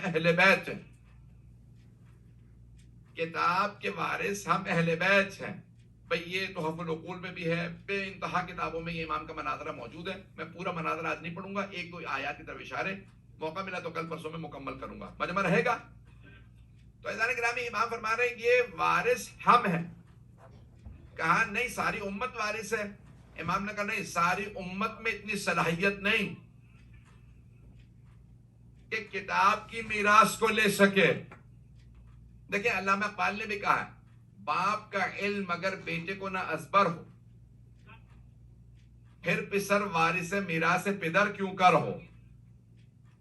اہل بیت ہیں، کتاب کے وارث ہم اہل بیت ہیں. بھئی یہ تحف العقول میں بھی ہے، بے انتہا کتابوں میں یہ امام کا مناظرہ موجود ہے. میں پورا مناظرہ آج نہیں پڑھوں گا، ایک دو آیات کی طرف اشارے، موقع ملا تو کل پرسوں میں مکمل کروں گا. مجمع رہے گا؟ تو عزیزان گرامی، امام فرما رہے ہیں یہ وارث ہم ہیں. کہا نہیں ساری امت وارث ہے. امام نے کہا نہیں، ساری امت میں اتنی صلاحیت نہیں کہ کتاب کی میراث کو لے سکے. دیکھیں علامہ اقبال نے بھی کہا ہے، باپ کا علم اگر بیٹے کو نہ ازبر ہو، پھر پسر وارث میراث پدر کیوں کر ہو.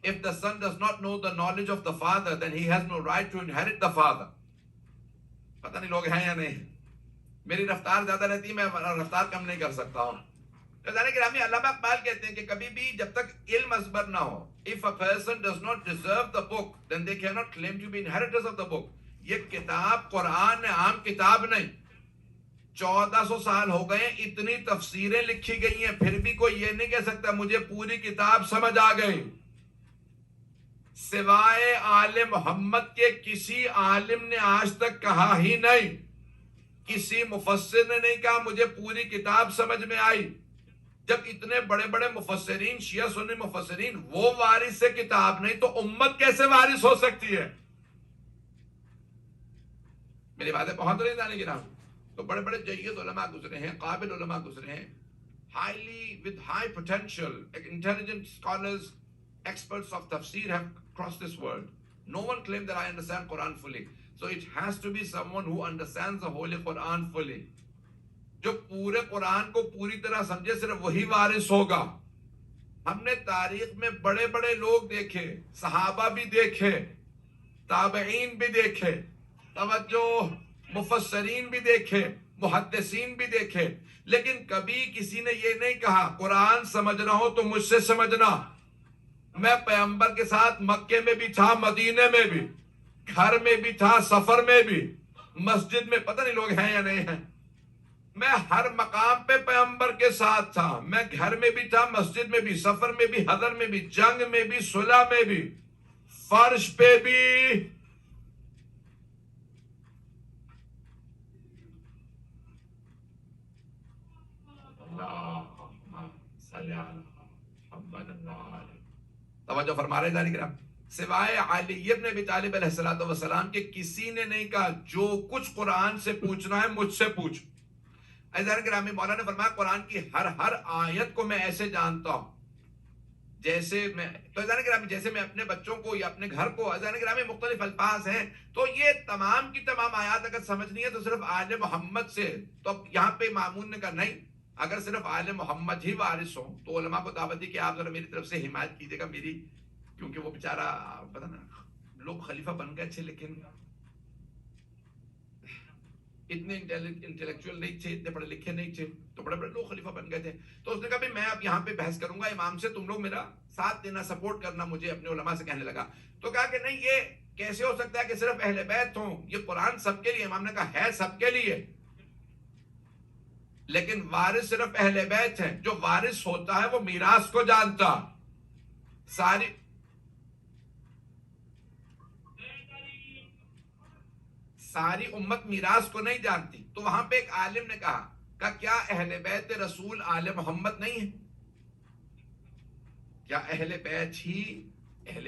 If the son does not know the knowledge of the father, then he has no right to inherit the father. پتہ نہیں لوگ ہیں یا نہیں. میری رفتار زیادہ رہتی ہے، میں رفتار کم نہیں کر سکتا ہوں. گرامی علامہ اقبال کہتے ہیں کہ کبھی بھی جب تک علم ازبر نہ ہو، if a person does not deserve the book, then they cannot claim to be inheritors of the book. یہ کتاب قرآن عام کتاب نہیں. 1400 سال ہو گئے، اتنی تفسیریں لکھی گئی ہیں، پھر بھی کوئی یہ نہیں کہہ سکتا مجھے پوری کتاب سمجھ آ گئی. سوائے آل محمد کے کسی عالم نے آج تک کہا ہی نہیں، کسی مفسر نے نہیں کہا مجھے پوری کتاب سمجھ میں آئی. جب اتنے بڑے بڑے مفسرین، شیعہ سنی مفسرین، وہ وارث کتاب نہیں تو امت کیسے وارث ہو سکتی ہے؟ میری باتیں پہنچ رہی جانے کی نام. تو بڑے بڑے جید علماء گزرے ہیں، قابل علماء گزرے ہیں، with high potential, intelligent scholars, experts of tafsir have crossed this world. No one claimed that I understand Quran fully. So it has to be someone who understands the Holy Quran fully. جو پورے قرآن کو پوری طرح سمجھے، صرف وہی وارث ہوگا. ہم نے تاریخ میں بڑے بڑے لوگ دیکھے، صحابہ بھی دیکھے، تابعین بھی دیکھے، توجہ، مفسرین بھی دیکھے، محدثین بھی دیکھے، لیکن کبھی کسی نے یہ نہیں کہا قرآن سمجھنا ہو تو مجھ سے سمجھنا. میں پیغمبر کے ساتھ مکے میں بھی تھا، مدینے میں بھی، گھر میں بھی تھا، سفر میں بھی، مسجد میں، پتہ نہیں لوگ ہیں یا نہیں ہیں. میں ہر مقام پہ پیغمبر کے ساتھ تھا. میں گھر میں بھی تھا، مسجد میں بھی، سفر میں بھی، حضر میں بھی، جنگ میں بھی، صلح میں بھی، فرش پہ بھی. توجہ فرما رہے جاری کرام. سوائے علی ابن ابی طالب علیہ السلام کے کسی نے نہیں کہا جو کچھ قرآن سے پوچھنا ہے مجھ سے پوچھ. عزیزان گرامی، مولا نے فرمایا قرآن کی ہر آیت کو میں ایسے جانتا ہوں جیسے میں، تو عزیزان گرامی جیسے میں اپنے بچوں کو یا اپنے گھر کو، عزیزان گرامی مختلف الفاظ ہیں، تو یہ تمام کی تمام آیات اگر سمجھنی ہے تو صرف آل محمد سے. تو اب یہاں پہ مامون نے کہا نہیں، اگر صرف آل محمد ہی وارث ہوں تو علماء کو دعوت دی کہ آپ ذرا میری طرف سے حمایت کیجیے گا میری، کیونکہ وہ بیچارہ پتہ نا لوگ خلیفہ بن گئے تھے لیکن اتنے انٹلیکچوئل نہیں تھے، اتنے پڑھے لکھے نہیں تھے، تو بڑے بڑے لوگ خلیفہ بن گئے تھے. تو اس نے کہا بھی میں اب یہاں پہ بحث کروں گا امام سے، تم لوگ میرا ساتھ دینا، سپورٹ کرنا مجھے. اپنے علماء سے کہنے لگا. تو کہا کہ نہیں، یہ کیسے ہو سکتا ہے کہ صرف اہل بیت ہوں؟ یہ قرآن سب کے لیے. امام نے کہا ہے سب کے لیے، لیکن وارث صرف اہل بیت ہیں. جو وارث ہوتا ہے وہ میراث کو جانتا. ساری امت میراث کو نہیں جانتی. تو وہاں پہ ایک عالم نے کہا کہ کیا اہل بیت رسول آل محمد نہیں ہے؟ کیا اہل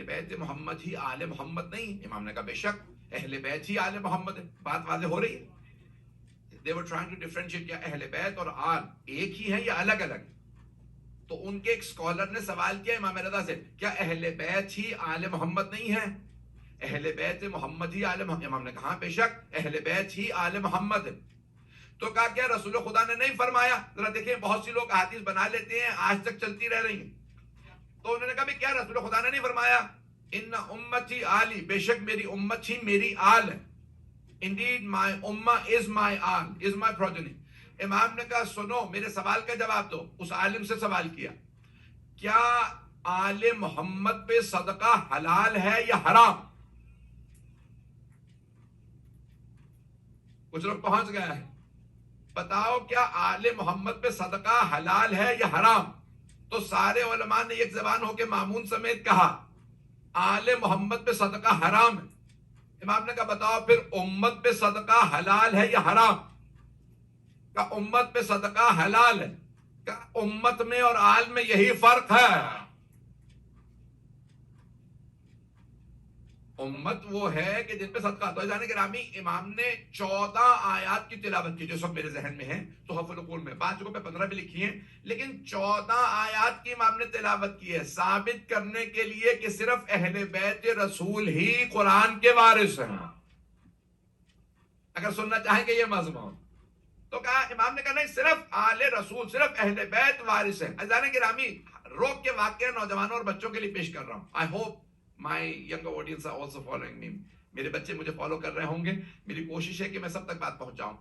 بیت محمد ہی آل محمد نہیں ہے؟ امام نے کہا بے شک اہل بیت ہی آل محمد ہے. بات واضح ہو رہی ہے. They were trying to differentiate کیا اہل بیت اور آل ایک ہی ہیں یا الگ الگ. تو ان کے ایک سکولر نے سوال کیا امام رضا سے، کیا اہل بیت ہی آل محمد نہیں ہے؟ اہل بیت محمد ہی آل محمد. امام نے کہا بے شک اہل بیت ہی آل محمد ہے. تو کہا کیا رسول خدا نے نہیں فرمایا؟ ذرا دیکھیں بہت سی لوگ احادیث بنا لیتے ہیں، آج تک چلتی رہ رہی ہیں. تو انہوں نے کہا کیا رسول خدا نے نہیں فرمایا ان امتی آلی، بے شک میری امت ہی میری آل ہے. Indeed my ummah is my all is my progeny. امام نے کہا سنو میرے سوال کا جواب دو. اس عالم سے سوال کیا کیا آل محمد پہ صدقہ حلال ہے یا حرام؟ کچھ لوگ پہنچ گیا ہے. بتاؤ کیا آل محمد پہ صدقہ حلال ہے یا حرام؟ تو سارے علماء نے ایک زبان ہو کے مامون سمیت کہا آل محمد پہ صدقہ حرام ہے. امام نے کہا بتاؤ پھر امت پہ صدقہ حلال ہے یا حرام؟ کہ امت پہ صدقہ حلال ہے. کہ امت میں اور آل میں یہی فرق ہے. امت وہ ہے کہ جن پہ صدقہ. تو جانے گرامی امام نے 14 آیات کی تلاوت کی جو سب میرے ذہن میں ہیں تحف العقول میں، 5 جگہوں پہ 15 بھی لکھی ہیں، لیکن 14 آیات کی امام نے تلاوت کی ہے ثابت کرنے کے لیے کہ صرف اہل بیت رسول ہی قرآن کے وارث ہیں. اگر سننا چاہیں کہ یہ مضمون تو کہا امام نے کہا نہیں، صرف آل رسول، صرف اہل بیت وارث ہیں. عزیزان گرامی روک کے واقعہ نوجوانوں اور بچوں کے لیے پیش کر رہا ہوں. I hope my younger audience are also following me. میرے بچے مجھے فالو کر رہے ہوں گے. میری کوشش ہے کہ میں سب تک بات پہنچاؤں.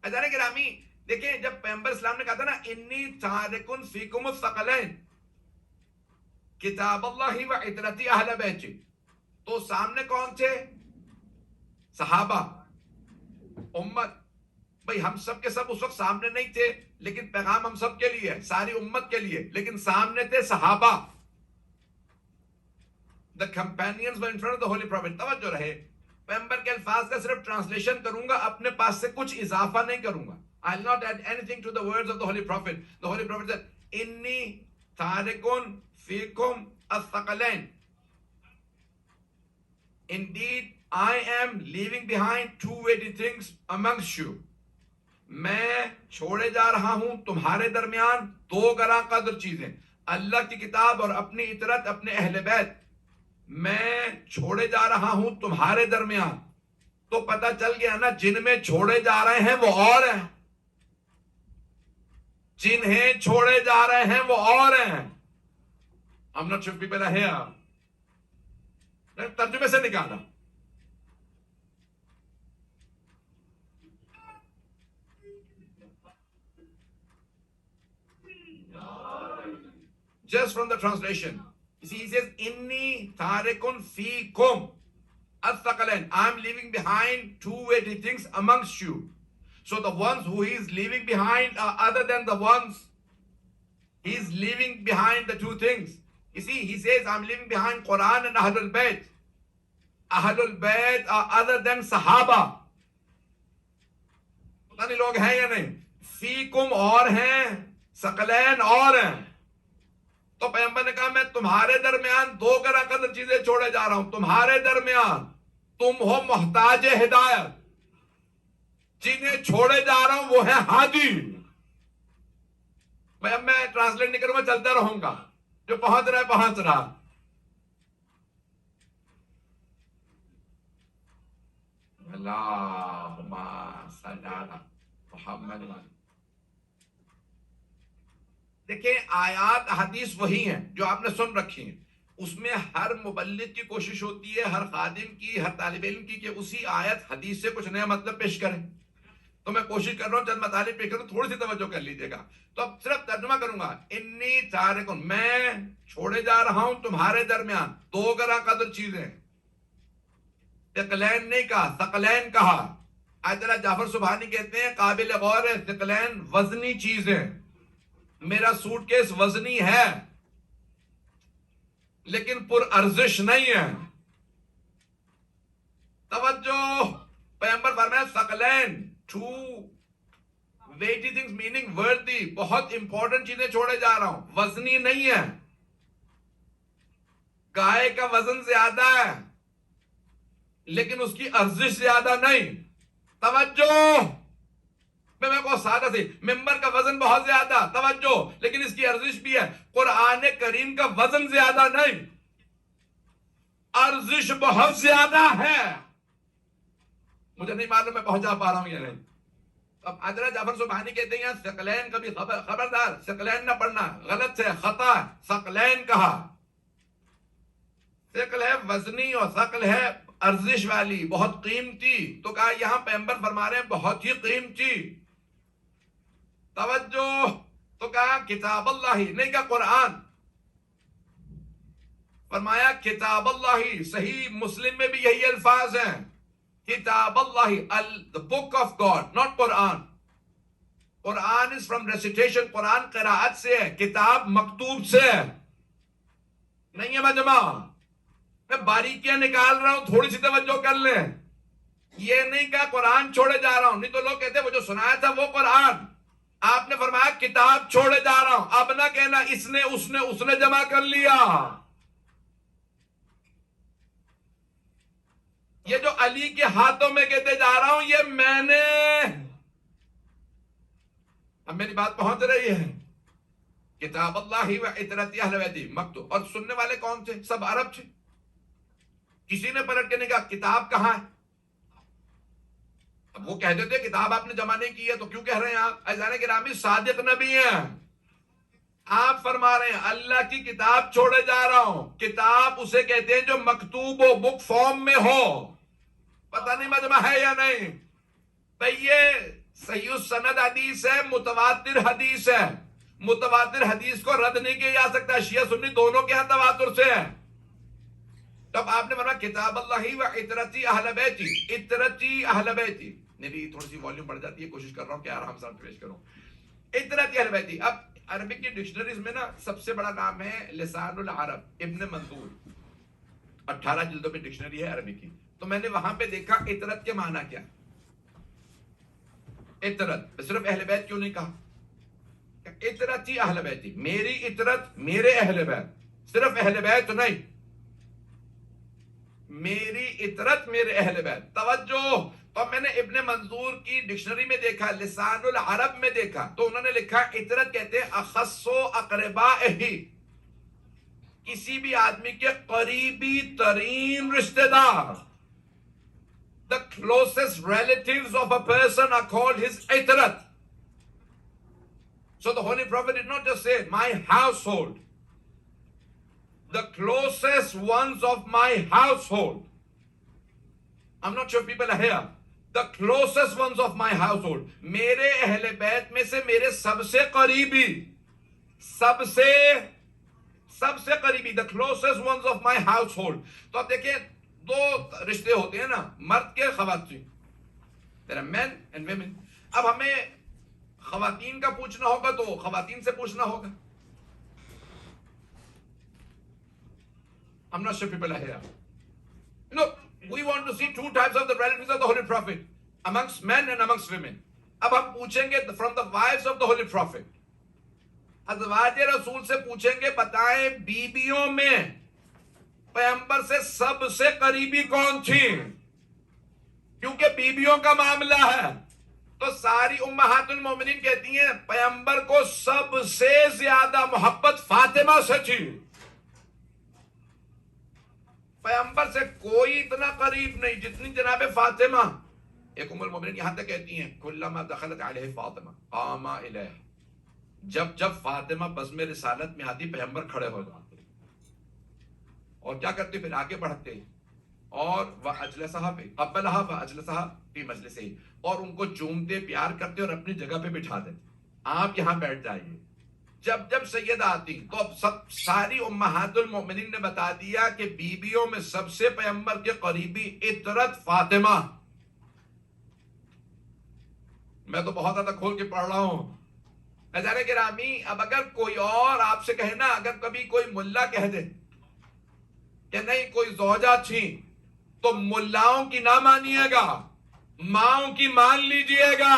عزیزان گرامی دیکھیں جب پیغمبر اسلام نے کہا تھا نا انی تارکن فیکم الثقلین کتاب اللہ و عترتی اہل بیت، تو سامنے کون تھے؟ صحابہ، امت. بھئی ہم سب کے سب اس وقت سامنے نہیں تھے، لیکن پیغام ہم سب کے لیے، ساری امت کے لیے. لیکن سامنے تھے صحابہ. The companions were in front of the Holy Prophet. توجہ رہے، پیغمبر کے الفاظ کا صرف ٹرانسلیشن کروں گا، اپنے پاس سے کچھ اضافہ نہیں کروں گا. I'll not add anything to the words of the Holy Prophet. The Holy Prophet said, Inni tarikun fikum الثقلين. Indeed, I am leaving behind two weighty things amongst you. میں چھوڑے جا رہا ہوں تمہارے درمیان 2 گراں قدر چیزیں، اللہ کی کتاب اور اپنی اطرت، اپنے اہل بیت. میں چھوڑے جا رہا ہوں تمہارے درمیان. تو پتہ چل گیا نا جن میں چھوڑے جا رہے ہیں وہ اور ہیں، جنہیں چھوڑے جا رہے ہیں وہ اور ہیں. I'm not sure people are here. میں ترجمے سے نکالا. Just from the translation. You see, he says, Inni tarikun fikum الثقلين. I'm leaving behind 2 weighty things amongst you. So the ones who he is leaving behind are other than the ones. He is leaving behind the 2 things. You see, he says, I'm leaving behind Quran and Ahlul Bayt. Ahlul Bayt are other than Sahaba. پتہ نہیں لوگ ہیں یا نہیں. فیکم اور ہیں، ثقلین اور ہیں. تو پیغمبر نے کہا میں تمہارے درمیان 2 گراں قدر چیزیں چھوڑے جا رہا ہوں. تمہارے درمیان تم ہو محتاج ہدایت، جنہیں چھوڑے جا رہا ہوں وہ ہے ہادی. اب میں ٹرانسلیٹ نہیں کروں گا، چلتا رہوں گا، جو پہنچ رہا ہے پہنچ رہا. اللہم صلی علی محمد. دیکھیں آیات حدیث وہی ہیں جو آپ نے سن رکھی ہیں. اس میں ہر مبلغ کی کوشش ہوتی ہے، ہر خادم کی، ہر طالب علم کی، کہ اسی آیت حدیث سے کچھ نیا مطلب پیش کریں. تو میں کوشش کر رہا ہوں چند مطالب پیش کروں، تھوڑی سی توجہ کر لیجیے گا. تو اب صرف ترجمہ کروں گا. انی تارکن، میں چھوڑے جا رہا ہوں تمہارے درمیان 2 گراں قدر چیزیں. ثقلین نہیں کہا، ثقلین کہا. آیت اللہ جعفر سبحانی کہتے ہیں قابل غور ہے، ثقلین وزنی چیزیں. میرا سوٹ کیس وزنی ہے لیکن پر ارزش نہیں ہے. توجہ، پیغمبر فرمایا ثقلین 2 weighty things meaning worthy، بہت امپورٹنٹ چیزیں چھوڑے جا رہا ہوں. وزنی نہیں ہے، گائے کا وزن زیادہ ہے لیکن اس کی ارزش زیادہ نہیں. توجہ، میں کو سادہ سی، ممبر کا وزن بہت زیادہ، توجہ، لیکن اس کی ارزش بھی ہے. قرآن کریم کا وزن زیادہ نہیں، ارزش بہت زیادہ ہے. مجھے نہیں معلوم میں پہنچا پا رہا ہوں یا نہیں. اب حضرت جعفر سبحانی کہتے ہیں ثقلین کبھی خبردار ثقلین نہ پڑھنا، غلط ہے، خطا. ثقلین کہا، ثقل ہے وزنی اور ثقل ہے ارزش والی، بہت قیمتی. تو کہا یہاں پیغمبر فرما رہے ہیں بہت ہی قیمتی. توجہ، تو کہا کتاب اللہ، نہیں کہا قرآن. فرمایا کتاب اللہ. صحیح مسلم میں بھی یہی الفاظ ہیں، کتاب اللہ، the book of God, not Quran. Quran is from recitation، قرآن قراءت سے ہے، کتاب مکتوب سے ہے. نہیں ہے مجمع. میں باریکیاں نکال رہا ہوں، تھوڑی سی توجہ کر لیں. یہ نہیں کہا قرآن چھوڑے جا رہا ہوں، نہیں تو لوگ کہتے وہ جو سنایا تھا وہ قرآن. آپ نے فرمایا کتاب چھوڑے جا رہا ہوں. اب نہ کہنا اس نے جمع کر لیا. یہ جو علی کے ہاتھوں میں کہتے جا رہا ہوں یہ میں نے. اب میری بات پہنچ رہی ہے. کتاب اللہ و اطرت اہل بیت مکتوب. اور سننے والے کون تھے؟ سب عرب تھے. کسی نے پلٹ کے نہیں کہا کتاب کہاں ہے. اب وہ کہتے تھے کتاب آپ نے جمع نہیں کی ہے تو کیوں کہہ رہے ہیں آپ؟ عزیزان گرامی صادق نبی ہیں. آپ فرما رہے ہیں اللہ کی کتاب چھوڑے جا رہا ہوں. کتاب اسے کہتے ہیں جو مکتوب ہو، بک فارم میں ہو. پتہ نہیں مجمع ہے یا نہیں. تو یہ صحیح السند حدیث ہے، متواتر حدیث ہے. متواتر حدیث کو رد نہیں کیا جا سکتا. شیعہ سنی دونوں کے ہاں تواتر سے ہے. تب آپ نے فرمایا کتاب اللہ و اطرتی اہل بیتی. اطرتی اہل بیتی. میری تھوڑی سی والیوم بڑھ جاتی ہے، کوشش کر رہا ہوں کہ آرام سے پیش کروں. اطرتی اہل بیتی. اب عربک کی ڈکشنریز میں نا سب سے بڑا نام ہے لسان العرب ابن منظور. 18 جلدوں میں ڈکشنری ہے عربی کی. تو میں نے وہاں پہ دیکھا اطرت کے معنی کیا. اطرت صرف اہل بیت کیوں نہیں کہا؟ اطرتی اہل بیتی، میری اطرت میرے اہل بیت. صرف اہل بیت نہیں، میری اطرت میرے اہل بیت. توجہ. تو میں نے ابن منظور کی ڈکشنری میں دیکھا، لسان العرب میں دیکھا، تو انہوں نے لکھا اطرت کہتے ہیں اخص و اقربائہ، کسی بھی آدمی کے قریبی ترین رشتہ دار. The closest relatives of a person are called his itrat. So the Holy Prophet did not just say my household. The closest ones of my household. I'm not sure people are here. The closest ones of my household. میرے اہل بیت میں سے میرے سب سے قریبی. سب سے قریبی. The closest ones of my household. تو آپ دیکھیں دو رشتے ہوتے ہیں نا، مرد کے خواتین. There are men and women. اب ہمیں خواتین کا پوچھنا ہوگا تو خواتین سے پوچھنا ہوگا. I'm not sure people are here. You know, we want to see two types of the relatives of the Holy Prophet, amongst men and amongst women. اب ہم پوچھیں گے from the wives of the Holy Prophet. ازواج رسول سے پوچھیں گے بتائیں بیویوں میں پیغمبر سے سب سے قریبی کون تھی؟ کیونکہ بیویوں کا معاملہ ہے. تو ساری امہات المومنین کہتی ہیں پیغمبر کو سب سے زیادہ محبت فاطمہ سے تھی. پیغمبر سے کوئی اتنا قریب نہیں جتنی جناب فاطمہ. ایک ام المومنین یہاں تک کہتی ہیں کلما دخلت علیہ فاطمہ قام الیہ. جب فاطمہ بزم رسالت میں آتی پیغمبر کھڑے ہو جاتے اور کیا کرتے؟ پھر آگے بڑھتے اور وَأَجْلَسَهَا فِي قَبَّلَهَا وَأَجْلَسَهَا فِي مَجْلِسِهِ، اور ان کو چومتے پیار کرتے اور اپنی جگہ پہ بٹھا دیتے. آپ یہاں بیٹھ جائیے. جب سیدہ آتی تو اب ساری امہات المؤمنین نے بتا دیا کہ بیویوں میں سب سے پیغمبر کے قریبی اطرت فاطمہ. میں تو بہت زیادہ کھول کے پڑھ رہا ہوں. عزیزان گرامی اب اگر کوئی اور آپ سے کہے نا، اگر کبھی کوئی ملا کہہ دے کہ نہیں کوئی زوجہ تھی تو ملاؤں کی نہ مانیے گا، ماؤں کی مان لیجئے گا.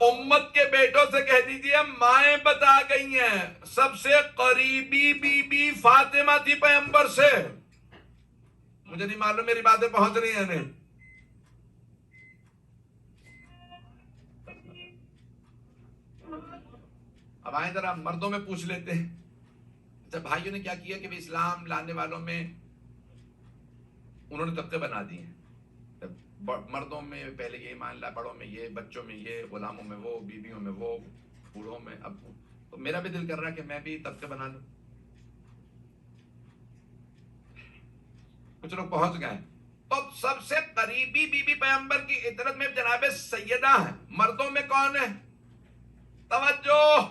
امت کے بیٹوں سے کہہ دیجئے مائیں بتا گئی ہیں سب سے قریبی بی بی فاطمہ تھی پیغمبر سے. مجھے نہیں معلوم میری باتیں پہنچ رہی ہیں نہیں. اب آئیں ذرا مردوں میں پوچھ لیتے ہیں. اچھا بھائیوں نے کیا کیا کہ اسلام لانے والوں میں انہوں نے طبقے بنا دیے ہیں. مردوں میں پہلے یہ ایمان لا، بڑوں میں یہ، بچوں میں یہ، غلاموں میں وہ، بیویوں میں وہ، بوڑھوں میں. اب تو میرا بھی دل کر رہا ہے کہ میں بھی طبقے بنا لوں. کچھ لوگ پہنچ گئے. تو سب سے قریبی بی بی پیغمبر کی اطرت میں جناب سیدہ ہیں. مردوں میں کون ہے؟ توجہ.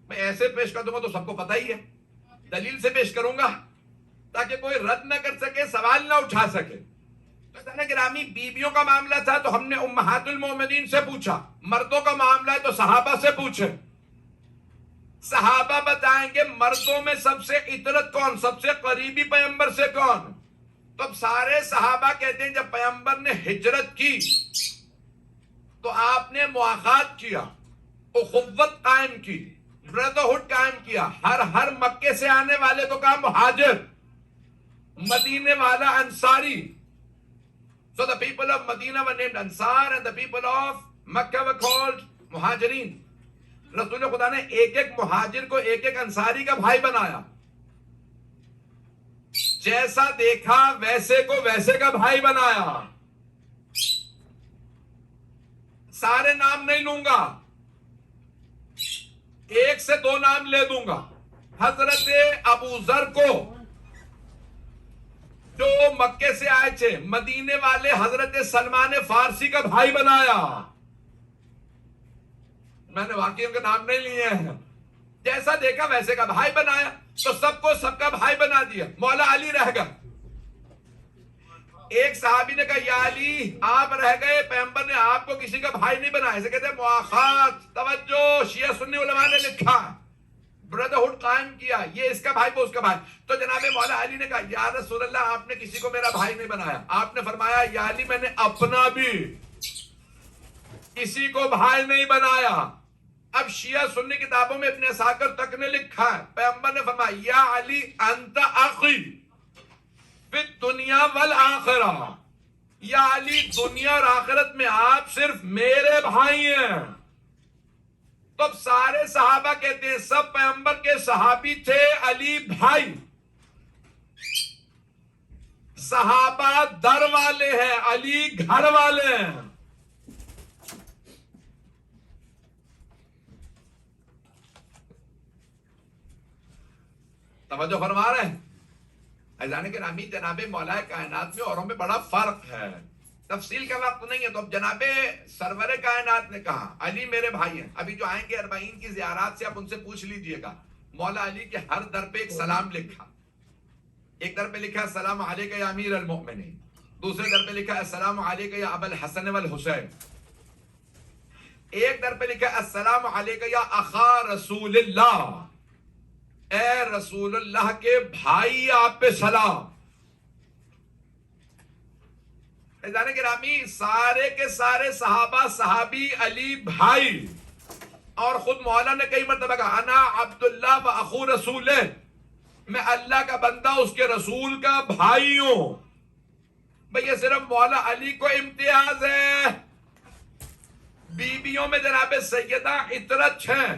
میں ایسے پیش کر دوں گا تو سب کو پتہ ہی ہے، دلیل سے پیش کروں گا تاکہ کوئی رد نہ کر سکے، سوال نہ اٹھا سکے. گرامی بیویوں کا معاملہ تھا تو ہم نے امہات المومنین سے پوچھا. مردوں کا معاملہ ہے تو صحابہ سے پوچھے. صحابہ بتائیں گے مردوں میں سب سے عطرت کون، سب سے قریبی پیغمبر سے کون؟ تو اب سارے صحابہ کہتے ہیں جب پیغمبر نے ہجرت کی تو آپ نے مواخات کیا، اخوت قائم کی، بردرہڈ قائم کیا، ہر مکے سے آنے والے کو کہا مہاجر، مدینے والا Ansari. So the people of Medina were named Ansar and the people of Makkah were called Muhajirin. رسول خدا نے ایک ایک مہاجر کو ایک ایک انصاری کا بھائی بنایا. جیسا دیکھا ویسے کو ویسے کا بھائی بنایا. سارے نام نہیں لوں گا، ایک سے دو نام لے دوں گا. حضرت ابو ذر کو جو مکے سے آئے تھے، مدینے والے حضرت سلمان فارسی کا بھائی بنایا. میں نے واقعی ان کے نام نہیں لیے ہیں. جیسا دیکھا ویسے کا بھائی بنایا، تو سب کو سب کا بھائی بنا دیا. مولا علی رہ گئے. ایک صحابی نے کہا یا علی آپ رہ گئے، پیغمبر نے آپ کو کسی کا بھائی نہیں بنایا. اسے کہتے ہیں مواخات. توجہ، شیعہ سنی علماء نے لکھا، بردرہڈ قائم کیا، یہ اس کا بھائی وہ اس کا بھائی. تو جناب مولا علی نے کہا یا رسول اللہ آپ نے کسی کو میرا بھائی نہیں بنایا. آپ نے فرمایا یا علی میں نے اپنا بھی کسی کو بھائی نہیں بنایا. اب شیعہ سنی کتابوں میں ابن عساکر تک نے لکھا ہے، پیغمبر نے فرمایا یا علی انت اخی فی الدنیا والآخرہ، یا علی دنیا اور آخرت میں آپ صرف میرے بھائی ہیں. تو اب سارے صحابہ کہتے ہیں سب پیغمبر کے صحابی تھے، علی بھائی. صحابہ در والے ہیں، علی گھر والے ہیں. توجہ فرما رہے ہیں عزیزان گرامی. جناب مولا کائنات میں اوروں میں بڑا فرق ہے، تفصیل کا وقت نہیں ہے. تو اب جناب سرور کائنات نے کہا علی میرے بھائی ہیں. ابھی جو آئیں گے 40 کی زیارات سے آپ ان سے پوچھ لیجئے گا، مولا علی کے ہر در پہ ایک سلام لکھا. ایک در پہ لکھا السلام علیکہ یا امیر المؤمنین، دوسرے در پہ لکھا السلام علیکہ یا ابا الحسن والحسین، ایک در پہ لکھا السلام علیکہ یا اخا رسول اللہ، اے رسول اللہ کے بھائی آپ پہ سلام. عزیزان گرامی سارے کے سارے صحابہ صحابی، علی بھائی. اور خود مولا نے کئی مرتبہ کہا انا عبداللہ و اخو رسول، میں اللہ کا بندہ اس کے رسول کا بھائی ہوں. بھئی یہ صرف مولا علی کو امتیاز ہے. بیویوں میں جناب سیدہ عطرت ہیں،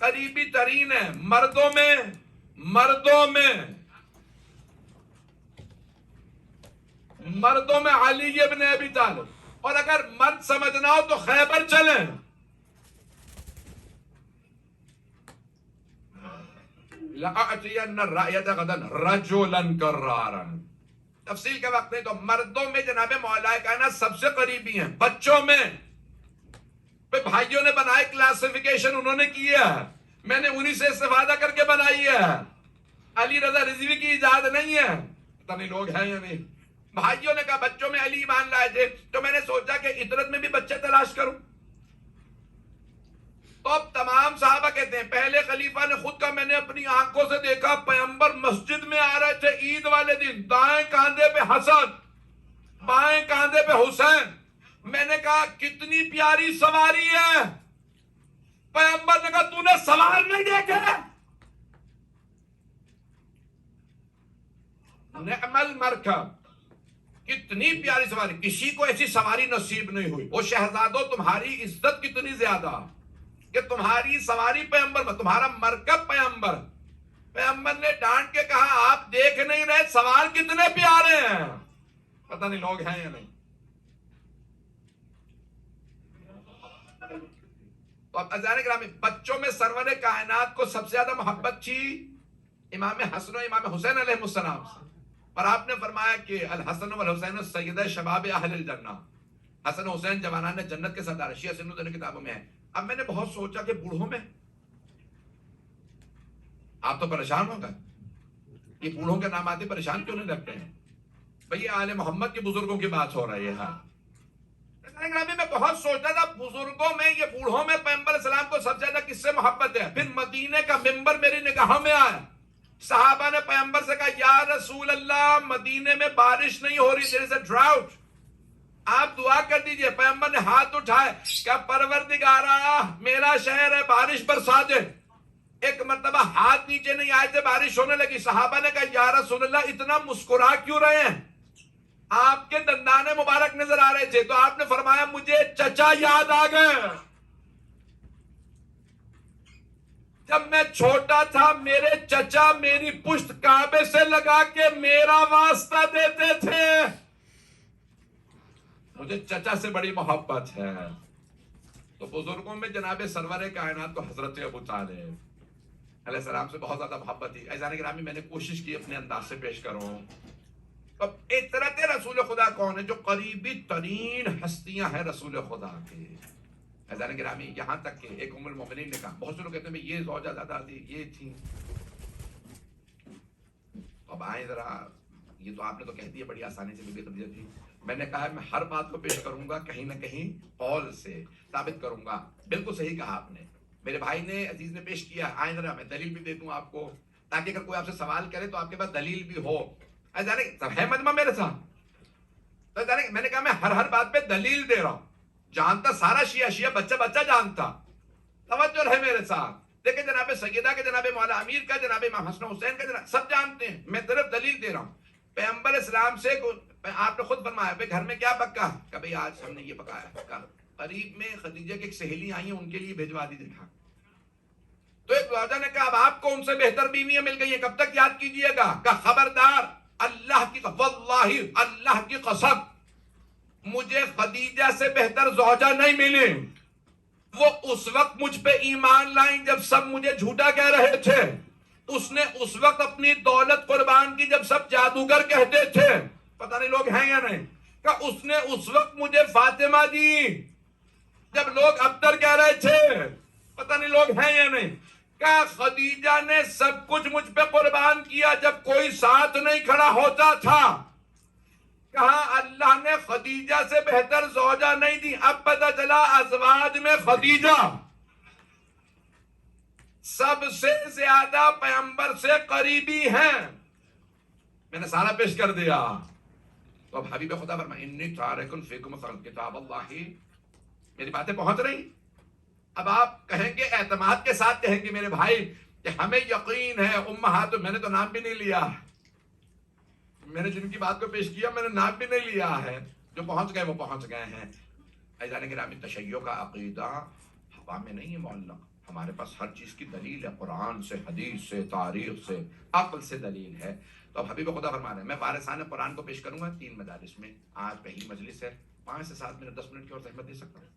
قریبی ترین ہیں. مردوں میں علی ابن ابی طالب. اور اگر مرد سمجھنا ہو تو خیبر چلیں. لَأَعْتِيَنَّ الرَّأْيَةَ غَدًا رَجُلًا كَرَّارًا. تفصیل کا وقت نہیں. تو مردوں میں جناب مولا کائنات سب سے قریبی ہیں. بچوں میں بھائیوں نے بنائے کلاسیفیکیشن انہوں نے کیا ہے، میں نے انہی سے استفادہ کر کے بنائی ہے. علی رضا رضوی کی ایجاد نہیں ہے. پتہ نہیں لوگ ہیں یا نہیں. بھائیوں نے کہا بچوں میں علی ایمان لائے تھے، تو میں نے سوچا کہ عطرت میں بھی بچے تلاش کروں. تو اب تمام صحابہ کہتے ہیں پہلے خلیفہ نے خود کہا میں نے اپنی آنکھوں سے دیکھا پیغمبر مسجد میں آ رہے تھے عید والے دن، دائیں کاندھے پہ حسن، بائیں کاندھے پہ حسین. میں نے کہا کتنی پیاری سواری ہے. پیغمبر نے کہا تو نے سوار نہیں دیکھے؟ نعم المرکب، کتنی پیاری سواری. کسی کو ایسی سواری نصیب نہیں ہوئی. وہ شہزادوں تمہاری عزت کتنی زیادہ کہ تمہاری سواری پیغمبر، تمہارا مرکب پیغمبر. پیغمبر نے ڈانٹ کے کہا آپ دیکھ نہیں رہے سوار کتنے پیارے ہیں. پتہ نہیں لوگ ہیں یا نہیں. تو اب عزیزان گرامی بچوں میں سرور کائنات کو سب سے زیادہ محبت تھی امام حسن و امام حسین علیہ السلام سے. اور آپ نے فرمایا کہ الحسن والحسین سیدہ شباب اہل الجنہ، حسن و حسین جوانان جنت کے سردار. شیعہ سنی کتابوں میں ہے. اب میں نے بہت سوچا کہ بوڑھوں میں آپ تو پریشان ہو گئے، یہ بوڑھوں کے نام آتے پریشان کیوں نہیں لگتے ہیں؟ بھئی آل محمد کے بزرگوں کی بات ہو رہی ہے. میں بہت سوچتا تھا بزرگوں میں یہ بوڑھوں میں پیغمبر علیہ السلام کو سب سے زیادہ کس سے محبت ہے. پھر مدینے کا ممبر میری نگاہوں میں آیا. صحابہ نے پیغمبر سے کہا یا رسول اللہ مدینے میں بارش نہیں ہو رہی, there is a drought, آپ دعا کر دیجئے. پیغمبر نے ہاتھ اٹھائے کہ پروردگارا میرا شہر ہے بارش برسا دے. ایک مرتبہ ہاتھ نیچے نہیں آئے تھے بارش ہونے لگی. صحابہ نے کہا یا رسول اللہ اتنا مسکرا کیوں رہے ہیں, آپ کے دندان مبارک نظر آ رہے تھے. تو آپ نے فرمایا مجھے چچا یاد آ گئے. جب میں چھوٹا تھا میرے چچا میری پشت کعبے سے لگا کے میرا واسطہ دیتے تھے. مجھے چچا سے بڑی محبت ہے. تو بزرگوں میں جناب سرور کائنات کو حضرت ابو طالب علیہ السلام سے بہت زیادہ محبت تھی. عزیزان گرامی میں نے کوشش کی اپنے انداز سے پیش کروں. اب اطرت رسول خدا کون ہے؟ جو قریبی ترین ہستیاں ہیں رسول خدا کے. عزیزان گرامی یہاں تک کہ ایک ام المومنین نے کہا, بہت سے لوگ کہتے ہیں یہ زوجہ زیادہ تھی یہ تھی. اب آئیں ذرا, یہ تو آپ نے تو کہہ دیا بڑی آسانی سے بی بی خدیجہ تھی. میں نے کہا میں ہر بات کو پیش کروں گا کہیں نہ کہیں قول سے ثابت کروں گا. بالکل صحیح کہا آپ نے, میرے بھائی نے عزیز نے پیش کیا. آئیں ذرا میں دلیل بھی دے دوں آپ کو تاکہ اگر کوئی آپ سے سوال کرے تو آپ کے پاس دلیل بھی ہو. ہے مجمع میرے ساتھ؟ میں نے کہا میں ہر بات پہ دلیل دے رہا ہوں. جانتا سارا شیعہ بچہ جانتا. توجہ رہے میرے ساتھ. دیکھیں جناب سیدہ کے جناب مولا امیر کا جناب امام حسن حسین کا جناب سب جانتے ہیں. میں صرف دلیل دے رہا ہوں. پیغمبر اسلام سے آپ نے خود فرمایا بھائی گھر میں کیا پکا کہ بھئی آج ہم نے یہ پکایا. قریب میں خدیجہ کی ایک سہیلی آئی ہیں ان کے لیے بھیجوا دیجیے. تو ایک زوجہ نے کہا اب آپ کو ان سے بہتر بیویاں مل گئی ہیں کب تک یاد کیجئے گا. کہ خبردار اللہ کی واللہ اللہ کی قسم مجھے خدیجہ سے بہتر زوجہ نہیں ملی. وہ اس وقت مجھ پہ ایمان لائیں جب سب مجھے جھوٹا کہہ رہے تھے. اس نے اس وقت اپنی دولت قربان کی جب سب جادوگر کہتے تھے. پتہ نہیں لوگ ہیں یا نہیں. کہ اس نے اس وقت مجھے فاطمہ دی جب لوگ ابتر کہہ رہے تھے. پتہ نہیں لوگ ہیں یا نہیں. کہ خدیجہ نے سب کچھ مجھ پہ قربان کیا جب کوئی ساتھ نہیں کھڑا ہوتا تھا. کہا اللہ نے خدیجہ سے بہتر زوجہ نہیں دی. اب پتہ چلا ازواج میں خدیجہ سب سے زیادہ پیغمبر سے قریبی ہیں. میں نے سارا پیش کر دیا. تو اب حبیب خدا فرمائے انی تارک فیکم کتاب اللہ. میری باتیں پہنچ رہی. اب آپ کہیں گے اعتماد کے ساتھ کہیں گے میرے بھائی کہ ہمیں یقین ہے امہات, میں نے تو نام بھی نہیں لیا, میں نے جن کی بات کو پیش کیا میں نے نام بھی نہیں لیا ہے. جو پہنچ گئے وہ پہنچ گئے ہیں. عزیزان گرامی تشیع کا عقیدہ ہوا میں نہیں ہے معلق. ہمارے پاس ہر چیز کی دلیل ہے, قرآن سے, حدیث سے, تاریخ سے, عقل سے دلیل ہے. تو اب حبیب خدا فرما رہے ہیں میں وارثان قرآن کو پیش کروں گا 3 مجالس میں. آج پہلی مجلس ہے, 5 سے 7 منٹ 10 منٹ کی اور زحمت دے سکتا ہوں.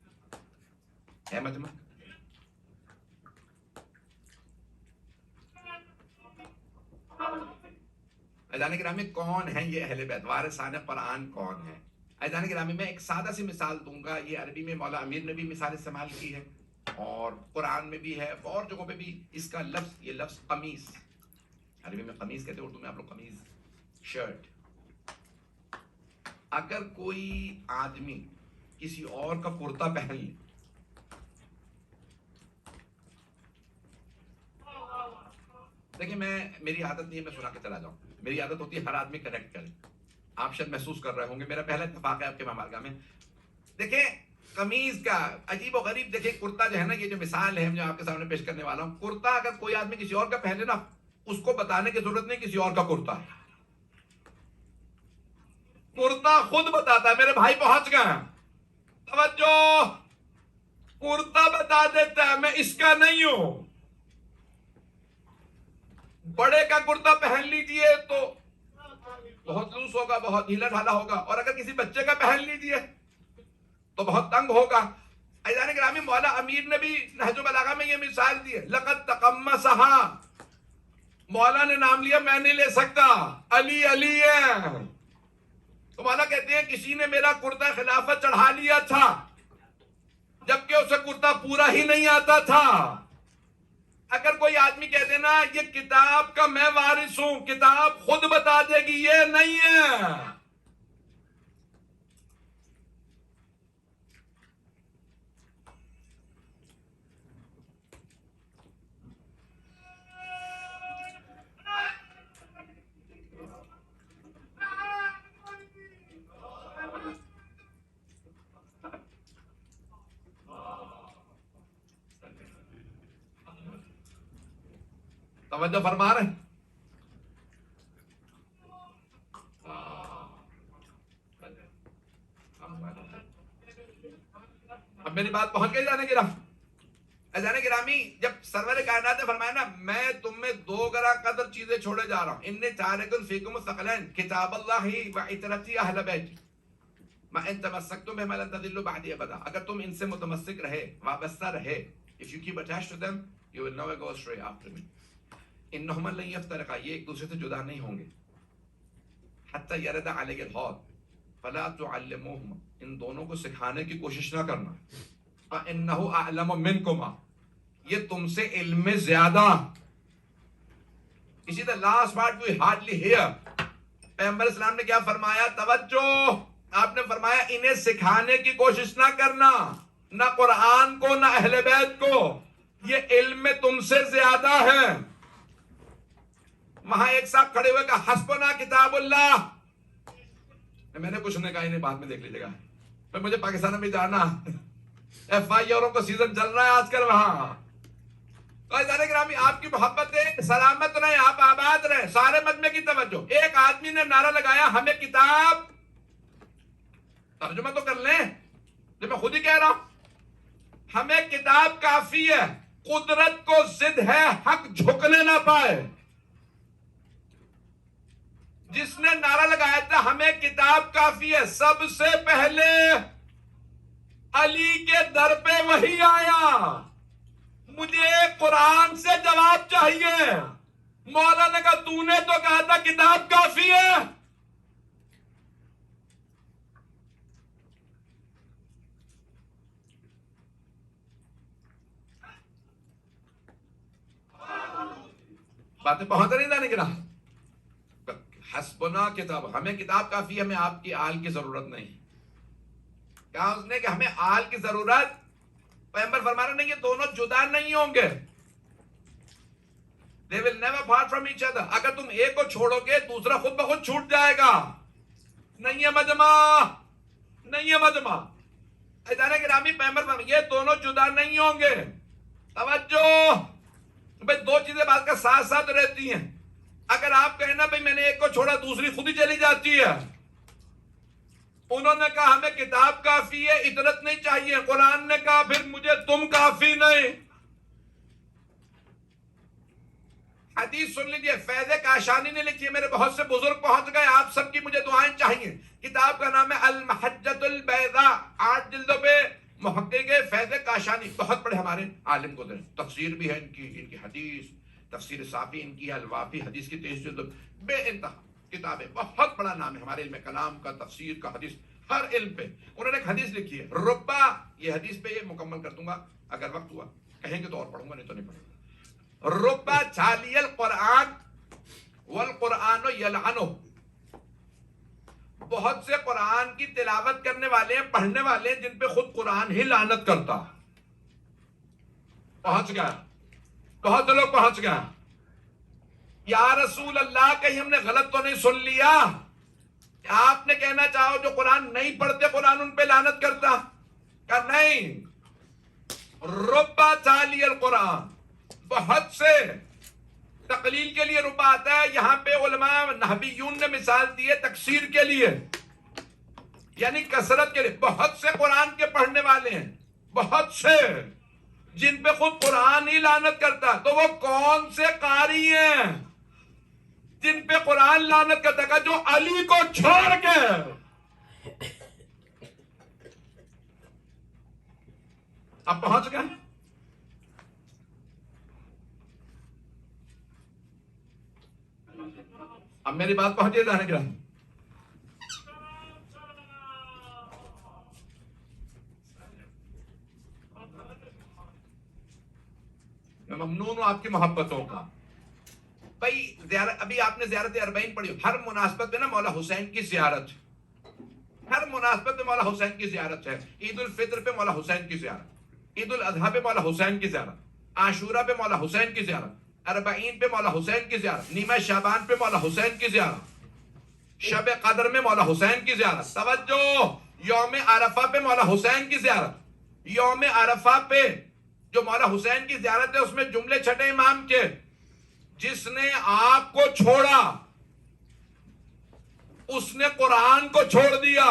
ہے مجمع عزیزان گرامی کون ہیں یہ اہل بیت؟ وارثان قرآن کون ہیں؟ عزیزان گرامی میں ایک سادہ سی مثال دوں گا. یہ عربی میں مولا امیر نے بھی مثال استعمال کی ہے اور قرآن میں بھی ہے, اور جگہوں پہ بھی اس کا لفظ, یہ لفظ قمیص, عربی میں قمیص کہتے ہیں, اردو میں آپ لوگ قمیض, شرٹ. اگر کوئی آدمی کسی اور کا کرتا پہن لے, دیکھیں میری عادت نہیں ہے میں سنا کے چلا جاؤں. میری عادت ہوتی ہے ہر آدمی کنیکٹ کرے. آپ شاید محسوس کر رہے ہوں گے میرا پہلا اتفاق ہے آپ کے ممالگاہ میں. دیکھیں قمیض کا عجیب و غریب, دیکھیں کرتا جو ہے نا, یہ جو مثال ہے جو آپ کے سامنے پیش کرنے والا ہوں, کرتا اگر کوئی آدمی کسی اور کا پہن لے نا اس کو بتانے کی ضرورت نہیں کسی اور کا کرتا ہے. کرتا خود بتاتا ہے. میرے بھائی پہنچ گئے, توجہ, کرتا بتا دیتا ہے میں اس کا نہیں ہوں. بڑے کا کرتا پہن لیجئے تو بہت لوس ہوگا, بہت ڈھیلا ڈھالا ہوگا, اور اگر کسی بچے کا پہن لیجئے تو بہت تنگ ہوگا. عزیزان گرامی مولا امیر نے بھی نہج البلاغہ میں یہ مثال دی ہے. لقد تقمصها, مولا نے نام لیا, میں نہیں لے سکتا, علی علی ہے. تو مولا کہتے ہیں کسی نے میرا کرتا خلافت چڑھا لیا تھا جبکہ اسے کرتا پورا ہی نہیں آتا تھا. اگر کوئی آدمی کہہ دینا یہ کتاب کا میں وارث ہوں, کتاب خود بتا دے گی, یہ نہیں ہے. توجہ فرما رہے ہیں؟ اب میری بات پہنچ گئی جانے جانے گرامی، جب سرور کائنات نے فرمایا نا میں تم میں 2 گرا قدر چیزیں چھوڑے جا رہا ہوں، انی تارک فیکم الثقلین کتاب اللہ و عترتی اہل بیتی ما ان تمسکتم بہما لن تضلوا بعدی ابدا، اگر تم ان سے متمسک رہے، وابستہ رہے، if you keep attached to them you will never go astray after me. انہما لن یفترقا، یہ ایک دوسرے سے جدا نہیں ہوں گے، حتی یرد علیہ الحوض فلا تعلموہما، ان دونوں کو سکھانے کی کوشش نہ کرنا، فانہ اعلم منکما، یہ تم سے علم میں زیادہ. اسی طرح last part we hardly hear، پیغمبر اسلام نے کیا فرمایا؟ توجہ، آپ نے فرمایا انہیں سکھانے کی کوشش نہ کرنا، نہ قرآن کو نہ اہل بیت کو، یہ علم میں تم سے زیادہ ہے. وہاں ایک صاحب کھڑے ہوئے کہا حسبنا کتاب اللہ، میں نے کچھ نہیں کہا، انہیں بعد میں دیکھ لیجیے گا، پھر مجھے پاکستان میں جانا، ایف آئی آروں کا سیزن چل رہا ہے آج کل وہاں. گرامی آپ کی محبت ہے، سلامت رہے، آپ آباد رہے، سارے مجمع کی توجہ. ایک آدمی نے نعرہ لگایا ہمیں کتاب، ترجمہ تو کر لیں جو میں خود ہی کہہ رہا ہوں، ہمیں کتاب کافی ہے، قدرت کو ضد ہے حق جھکنے نہ پائے. جس نے نعرہ لگایا تھا ہمیں کتاب کافی ہے، سب سے پہلے علی کے در پہ وہی آیا، مجھے قرآن سے جواب چاہیے. مولا نے کہا تو نے تو کہا تھا کتاب کافی ہے. باتیں پہنچ رہی تھا نہیں. حسبنا کتاب، ہمیں کتاب کافی ہے، ہمیں آپ کی آل کی ضرورت نہیں. کہا اس نے کہ ہمیں آل کی ضرورت، پیغمبر فرما رہے ہیں یہ دونوں جدا نہیں ہوں گے. They will never part from each other. اگر تم ایک کو چھوڑو گے دوسرا خود بخود چھوٹ جائے گا. نہیں ہے مجمع، نہیں ہے مجمع. ادارے گرامی پیغمبر فرما یہ دونوں جدا نہیں ہوں گے. توجہ بھئی، 2 چیزیں بات کا ساتھ ساتھ رہتی ہیں. اگر آپ کہیں نا بھئی میں نے ایک کو چھوڑا دوسری خود ہی چلی جاتی ہے. انہوں نے کہا ہمیں کتاب کافی ہے، اطرت نہیں چاہیے. قرآن نے کہا پھر مجھے تم کافی نہیں. حدیث سن لیجئے، فیض کاشانی نے لکھی ہے، میرے بہت سے بزرگ پہنچ گئے، آپ سب کی مجھے دعائیں چاہیے. کتاب کا نام ہے المحجۃ البیضاء، 8 جلدوں پہ محقق فیض کاشانی، بہت بڑے ہمارے عالم کو دیں. تفسیر بھی ہے ان کی حدیث، تفسیر صافی ان کی ہے، الوافی حدیث کی 23 جلدوں، بے انتہا کتابیں، بہت بڑا نام ہے ہمارے علم کلام کا، تفسیر کا، حدیث، ہر علم پہ. انہوں نے ایک حدیث لکھی ہے ربا، یہ حدیث پہ یہ مکمل کر دوں گا اگر وقت ہوا، کہیں گے تو اور پڑھوں گا نہیں تو نہیں پڑھوں گا. ربا جھالی القرآن والقرآن یلعنہ، بہت سے قرآن کی تلاوت کرنے والے ہیں، پڑھنے والے ہیں جن پہ خود قرآن ہی لعنت کرتا. پہنچ گیا، بہت لوگ پہنچ گیا. یا رسول اللہ کہیں ہم نے غلط تو نہیں سن لیا؟ آپ نے کہنا چاہو جو قرآن نہیں پڑھتے قرآن ان پہ لعنت کرتا؟ کہ نہیں. ربا جھالی القرآن، بہت سے، تقلیل کے لیے ربا آتا ہے، یہاں پہ علماء نحویون نے مثال دی ہے تکثیر کے لیے، یعنی کثرت کے لیے. بہت سے قرآن کے پڑھنے والے ہیں، بہت سے، جن پہ خود قرآن ہی لعنت کرتا. تو وہ کون سے قاری ہیں جن پہ قرآن لعنت کرتا ہے؟ جو علی کو چھوڑ کے اب پہنچ گئے. اب میری بات پہنچے جانے کیا؟ میں ممنون ہوں آپ کی محبتوں کا. بھائی ابھی آپ نے زیارت اربعین پڑھی، ہر مناسبت میں نا مولا حسین کی زیارت، ہر مناسبت میں مولا حسین کی زیارت ہے. عید الفطر پہ مولا حسین کی زیارت، عید الاضحیٰ پہ مولا حسین کی زیارت، عاشورہ پہ مولا حسین کی زیارت، اربعین پہ مولا حسین کی زیارت، نیمہ شعبان پہ مولا حسین کی زیارت، شب قدر میں مولا حسین کی زیارت. توجہ، یوم عرفہ پہ مولا حسین کی زیارت. یوم عرفہ پہ جو مولا حسین کی زیارت ہے اس میں جملے چھٹے امام کے، جس نے آپ کو چھوڑا اس نے قرآن کو چھوڑ دیا.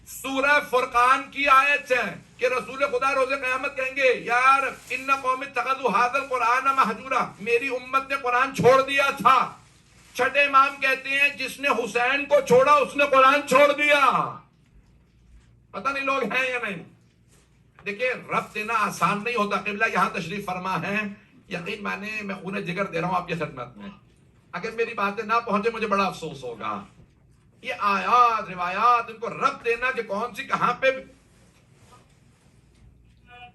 سورہ فرقان کی آیت ہے کہ رسول خدا روز قیامت کہیں گے یار ان قوم اتخذوا ھذا القرآن مہجورا، میری امت نے قرآن چھوڑ دیا تھا. چھٹے امام کہتے ہیں جس نے حسین کو چھوڑا اس نے قرآن چھوڑ دیا. پتہ نہیں لوگ ہیں یا نہیں. دیکھیں رب دینا آسان نہیں ہوتا. قبلہ یہاں تشریف فرما ہے، یقین مانے میں خون جگر دے رہا ہوں آپ کی خدمت میں. اگر میری باتیں نہ پہنچے مجھے بڑا افسوس ہوگا. یہ آیات روایات ان کو رب دینا کہ کون سی کہاں پہ.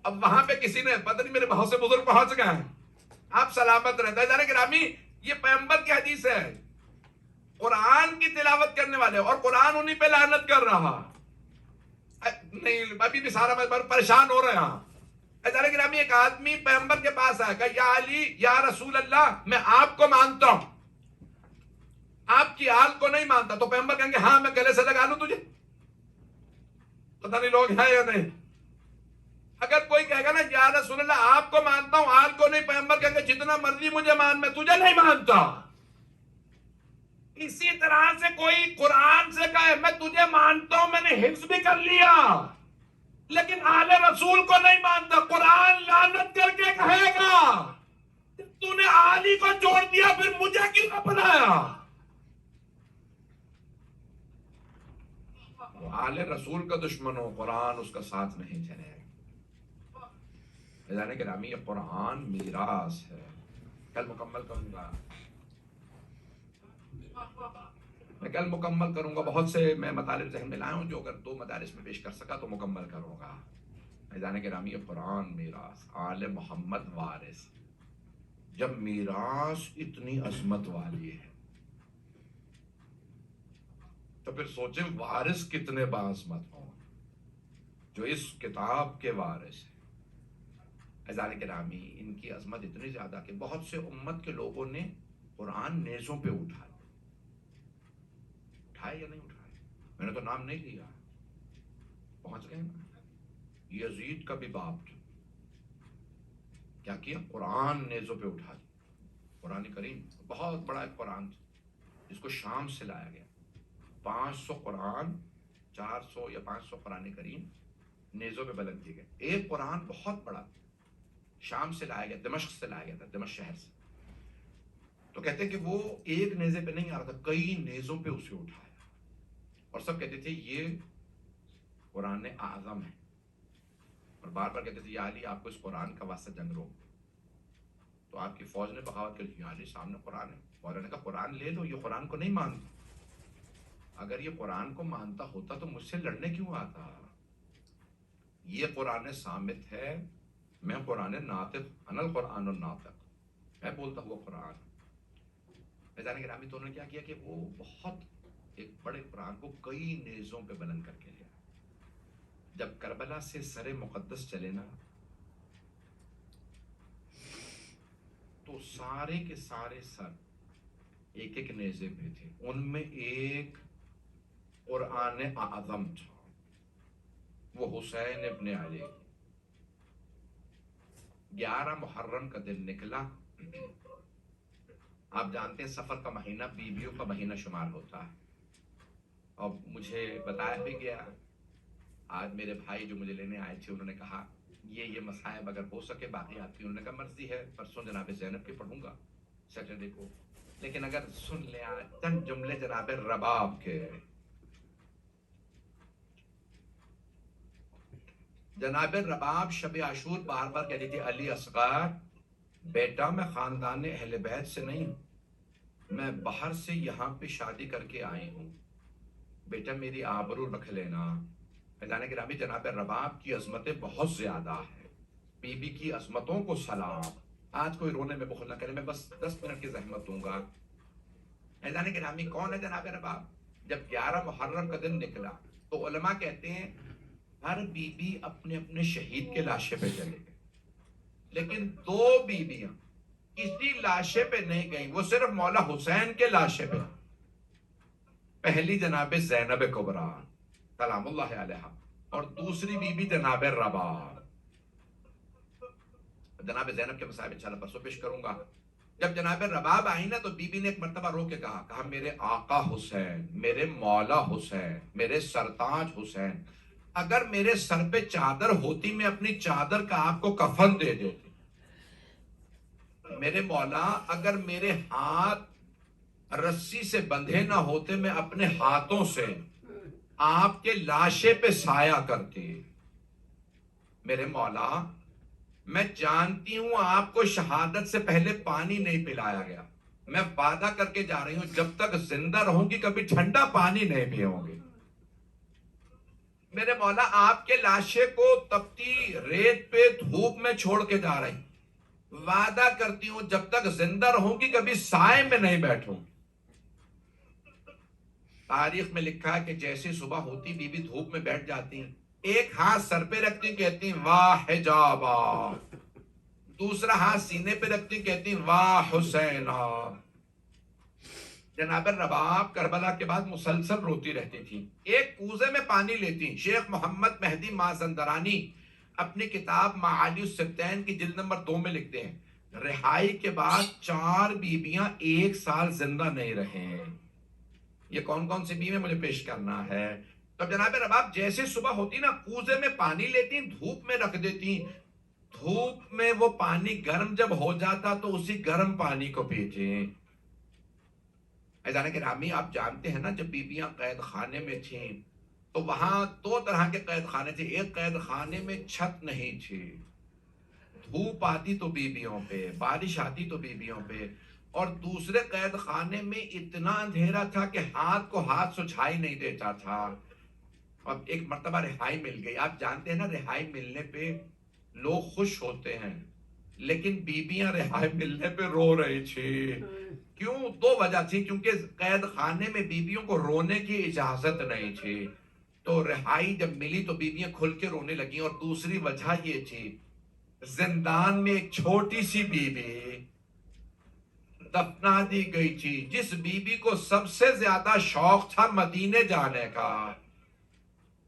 اب وہاں پہ کسی نے پتہ نہیں میرے بہت سے بزرگ پہنچ گئے ہیں، آپ سلامت رہتا ہے. گرامی یہ پیغمبر کی حدیث ہے، قرآن کی تلاوت کرنے والے اور قرآن انہی پہ لعنت کر رہا. نہیں ابھی بھی سارا میں پریشان ہو رہا ہوں. گرامی ایک آدمی پیغمبر کے پاس آیا کہ یا علی یا رسول اللہ میں آپ کو مانتا ہوں، آپ کی آل کو نہیں مانتا. تو پیغمبر کہیں گے ہاں میں گلے سے لگا لوں تجھے. پتہ نہیں لوگ ہیں یا نہیں. اگر کوئی کہے گا نا یا رسول اللہ آپ کو مانتا ہوں آل کو نہیں، پیغمبر کہیں گے جتنا مرضی مجھے مان میں تجھے نہیں مانتا. اسی طرح سے کوئی قرآن سے کہے میں تجھے مانتا ہوں، میں نے حفظ بھی کر لیا، لیکن آل رسول کو نہیں مانتا، قرآن لعنت کر کے کہے گا تو نے آلی کو چھوڑ دیا پھر مجھے کیوں اپنایا. آل رسول کا دشمن ہو قرآن اس کا ساتھ نہیں چلے. گرامی یہ قرآن میراث ہے. کل مکمل کروں گا، میں کل مکمل کروں گا. بہت سے میں مطالب ذہن میں لایا ہوں جو اگر 2 مدارس میں پیش کر سکا تو مکمل کروں گا. گرامی یہ قرآن میراث، آل محمد وارث. جب میراث اتنی عظمت والی ہے تو پھر سوچیں وارث کتنے باعظمت ہوں جو اس کتاب کے وارث ہیں. گرامی ان کی عظمت اتنی زیادہ کہ بہت سے امت کے لوگوں نے قرآن نیزوں پہ اٹھائے یا نہیں اٹھائے. میں نے تو نام نہیں لیا، پہنچ گئے نا. یزید کا بھی باپ کیا کیا، قرآن نیزوں پہ اٹھا دیا. قرآن کریم بہت بڑا ایک قرآن تھا جس کو شام سے لایا گیا. 500 قرآن، 400 یا 500 قرآن کریم نیزوں پہ بلند کیے گئے. ایک قرآن بہت بڑا شام سے لایا گیا، دمشق سے لایا گیا تھا، دمشق شہر سے. تو کہتے ہیں کہ وہ ایک نیزے پہ نہیں آ رہا تھا، کئی نیزوں پہ اسے اٹھایا اور سب کہتے تھے یہ قرآن اعظم ہے. اور بار بار کہتے تھے یا علی آپ کو اس قرآن کا واسطہ جنگ روک. تو آپ کی فوج نے بغاوت کر یا علی سامنے قرآن ہے. مولا نے کہا قرآن لے لو، یہ قرآن کو نہیں مانتا. اگر یہ قرآن کو مانتا ہوتا تو مجھ سے لڑنے کیوں آتا. یہ قرآن صامت ہے، میں قرآن ناطق، انا القرآن الناطق، میں بولتا ہوا قرآن. گرامی تو انہوں نے کیا کیا کہ وہ بہت ایک بڑے قرآن کو کئی نیزوں پہ بلند کر کے لیا. جب کربلا سے سر مقدس چلے نا تو سارے کے سارے سر ایک ایک نیزے پہ تھے. ان میں ایک قرآن اعظم تھا، وہ حسین ابن علی. 11 محرم کا دن نکلا. آپ جانتے ہیں سفر کا مہینہ بیویوں کا مہینہ شمار ہوتا ہے. اور مجھے بتایا بھی گیا، آج میرے بھائی جو مجھے لینے آئے تھے انہوں نے کہا یہ مصائب اگر ہو سکے باقی آپ کی، انہوں نے کہا مرضی ہے پرسوں جناب زینب کی پڑھوں گا سیٹرڈے کو، لیکن اگر سن لیں آج چند جملے جناب رباب کے. جناب رباب شب عاشور بار بار کہتی تھی علی اصغر بیٹا میں خاندان اہل بیت سے نہیں ہوں، میں باہر سے یہاں پہ شادی کر کے آئی ہوں، بیٹا میری آبرو رکھ لینا. اللہ گرامی جناب رباب کی عظمتیں بہت زیادہ ہیں. بی بی کی عظمتوں کو سلام. آج کوئی رونے میں بخل نہ کرے، میں بس 10 منٹ کی زحمت دوں گا. اللہ گرامی کون ہے جناب رباب؟ جب 11 محرم کا دن نکلا تو علماء کہتے ہیں ہر بی بی اپنے اپنے شہید کے لاشے پہ چلے گئے، لیکن 2 بیویاں کسی لاشے پہ نہیں گئیں، وہ صرف مولا حسین کے لاشے پہ. پہلی جناب زینب کبریٰ سلام اللہ علیہ، اور دوسری بیوی جناب رباب. جناب زینب کے مصائب انشاءاللہ پرسوں پیش کروں گا. جب جناب رباب آئی نا تو بی بی نے ایک مرتبہ رو کے کہا میرے آقا حسین، میرے مولا حسین، میرے سرتاج حسین، اگر میرے سر پہ چادر ہوتی میں اپنی چادر کا آپ کو کفن دے دیتی. میرے مولا اگر میرے ہاتھ رسی سے بندھے نہ ہوتے میں اپنے ہاتھوں سے آپ کے لاشے پہ سایہ کرتی. میرے مولا میں جانتی ہوں آپ کو شہادت سے پہلے پانی نہیں پلایا گیا، میں وعدہ کر کے جا رہی ہوں جب تک زندہ رہوں گی کبھی ٹھنڈا پانی نہیں پیوں گی. میرے مولا آپ کے لاشے کو تپتی ریت پہ دھوپ میں چھوڑ کے جا رہی، وعدہ کرتی ہوں جب تک زندہ رہوں گی کبھی سائے میں نہیں بیٹھوں. تاریخ میں لکھا ہے کہ جیسے صبح ہوتی بی بی دھوپ میں بیٹھ جاتی، ایک ہاتھ سر پہ رکھتی کہتی واہ حجابا، دوسرا ہاتھ سینے پہ رکھتی کہتی واہ حسینا. جناب رباب کربلا کے بعد مسلسل روتی رہتی تھی. ایک کوزے میں پانی لیتی. شیخ محمد مہدی مازندرانی اپنی کتاب معالی السبتین کی جلد نمبر 2 میں لکھتے ہیں رہائی کے بعد 4 بیویاں 1 سال زندہ نہیں رہے. یہ کون کون سی بیوی مجھے پیش کرنا ہے. تو جناب رباب جیسے صبح ہوتی نا کوزے میں پانی لیتی، دھوپ میں رکھ دیتی، دھوپ میں وہ پانی گرم جب ہو جاتا تو اسی گرم پانی کو پیتی. ایزانے گرامی آپ جانتے ہیں نا جب بیویاں قید خانے میں تھیں تو وہاں 2 طرح کے قید خانے تھے. ایک قید خانے میں چھت نہیں تھی، دھوپ آتی تو بیویوں پہ، بارش آتی تو بیویوں پہ، اور دوسرے قید خانے میں اتنا اندھیرا تھا کہ ہاتھ کو ہاتھ سجھائی نہیں دیتا تھا. اب ایک مرتبہ رہائی مل گئی. آپ جانتے ہیں نا رہائی ملنے پہ لوگ خوش ہوتے ہیں، لیکن بیویاں رہائی ملنے پہ رو رہی تھی. کیوں؟ 2 وجہ تھی. کیونکہ قید خانے میں بیویوں کو رونے کی اجازت نہیں تھی، تو رہائی جب ملی تو بیویاں کھل کے رونے لگیں. اور دوسری وجہ یہ تھی زندان میں ایک چھوٹی سی بیوی دفنا دی گئی تھی جس بیوی کو سب سے زیادہ شوق تھا مدینے جانے کا.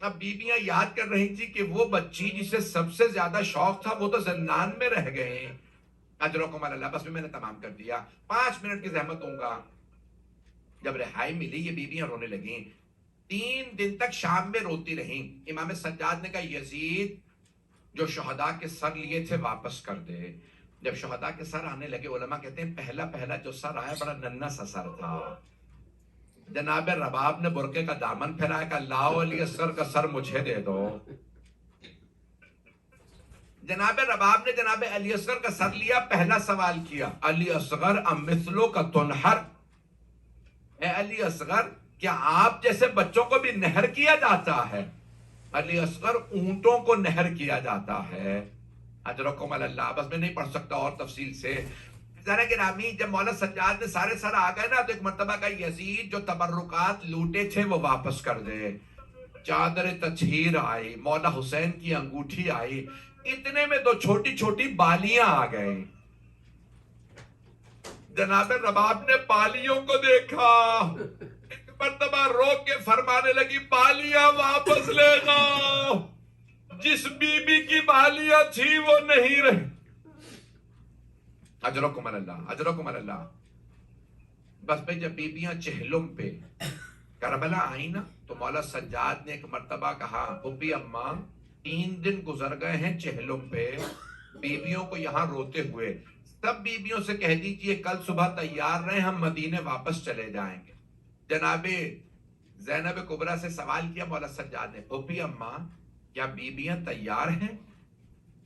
اب بیویاں یاد کر رہی تھی کہ وہ بچی جسے سب سے زیادہ شوق تھا وہ تو زندان میں رہ گئے. اجرکم اللہ. بس میں نے تمام کر دیا، 5 منٹ کی زحمت دوں گا. جب رہائی ملی یہ بیویاں رونے لگیں. 3 دن تک شام میں روتی رہیں. امام سجاد نے کہا یزید جو شہداء کے سر لیے تھے واپس کر دے. جب شہداء کے سر آنے لگے علماء کہتے ہیں پہلا جو سر آیا بڑا ننھا سا سر تھا. جناب رباب نے برقعے کا دامن پھیلایا کہ لاؤ علی اصغر کا سر مجھے دے دو. جناب رباب نے جناب علی اصغر کا سر لیا، پہلا سوال کیا علی اصغر ام مثلو کا تنہر، اے علی اصغر کیا آپ جیسے بچوں کو بھی نہر کیا جاتا ہے؟ علی اصغر اونٹوں کو نہر کیا جاتا ہے. اجرکم اللہ. بس میں نہیں پڑھ سکتا اور تفصیل سے. ذرا گرامی جب مولا سجاد نے سارے سر آ گئے نا تو ایک مرتبہ کا یزید جو تبرکات لوٹے تھے وہ واپس کر دے. چادر تطہیر آئی، مولا حسین کی انگوٹھی آئی، اتنے میں 2 چھوٹی چھوٹی بالیاں آ گئے. جناب رباب نے بالیوں کو دیکھا، ایک مرتبہ روک کے فرمانے لگی بالیاں واپس لے جاؤ، جس بی بی کی بالیاں تھی وہ نہیں رہی. اجرکم اللہ. اجرکم اللہ. بس بھئی جب بیبیاں چہلم پہ کربلا آئی نا تو مولا سجاد نے ایک مرتبہ کہا بھوپی اماں 3 دن گزر گئے ہیں چہلم پہ بیبیوں کو یہاں روتے ہوئے، سب بیبیوں سے کہہ دیجئے کل صبح تیار رہیں ہم مدینے واپس چلے جائیں گے. جناب زینب کبریٰ سے سوال کیا مولا سجاد نے بھوپی اماں کیا بیبیاں تیار ہیں؟